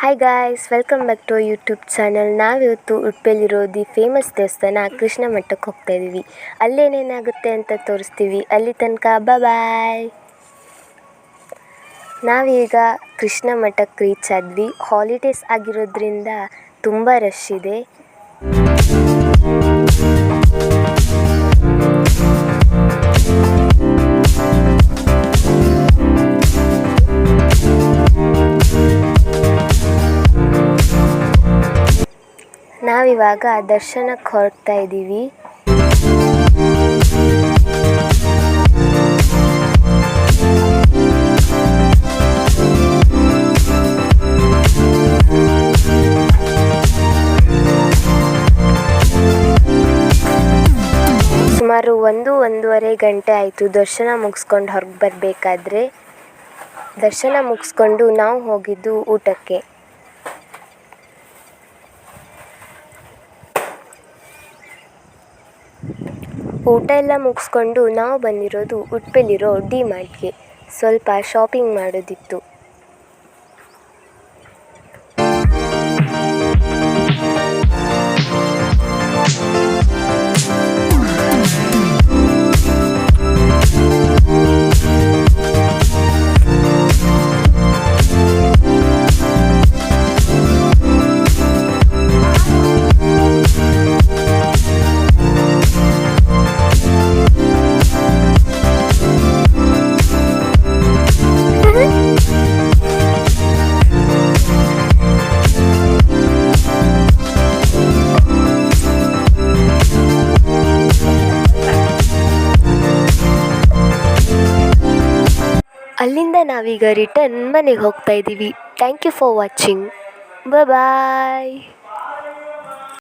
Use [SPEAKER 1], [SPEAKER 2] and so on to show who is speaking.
[SPEAKER 1] Hi guys, welcome back to YouTube channel. ನಾವಿವತ್ತು ಉಡುಪಿಯಲ್ಲಿರೋ the famous ದೇವಸ್ಥಾನ ಕೃಷ್ಣ ಮಠಕ್ಕೆ ಹೋಗ್ತಾ ಇದ್ದೀವಿ. ಅಲ್ಲೇನೇನಾಗುತ್ತೆ ಅಂತ ತೋರಿಸ್ತೀವಿ. ಅಲ್ಲಿ ತನಕ ಬಾಯ್. ನಾವೀಗ ಕೃಷ್ಣ ಮಠಕ್ಕೆ ರೀಚ್ ಆದ್ವಿ. ಹಾಲಿಡೇಸ್ ಆಗಿರೋದ್ರಿಂದ ತುಂಬ ರಶ್ ಇದೆ. ನಾವಿವಾಗ ದರ್ಶನಕ್ಕೆ ಹೊರಡ್ತಾ ಇದ್ದೀವಿ. ಸುಮಾರು 1-1.5 ಗಂಟೆ ಆಯಿತು ದರ್ಶನ ಮುಗಿಸ್ಕೊಂಡು ಹೊರಗೆ ಬರಬೇಕಾದ್ರೆ. ದರ್ಶನ ಮುಗಿಸ್ಕೊಂಡು ನಾವು ಹೋಗಿದ್ದು ಊಟಕ್ಕೆ. ಊಟ ಎಲ್ಲ ಮುಗಿಸ್ಕೊಂಡು ನಾವು ಬಂದಿರೋದು ಉಡುಪಿಯಲ್ಲಿರೋ ಡಿ ಮಾರ್ಟ್ಗೆ. ಸ್ವಲ್ಪ ಶಾಪಿಂಗ್ ಮಾಡೋದಿತ್ತು. ಅಲ್ಲಿಂದ ನಾವೀಗ ರಿಟರ್ನ್ ಮನೆಗೆ ಹೋಗ್ತಾ ಇದ್ದೀವಿ. Thank you for watching. Bye.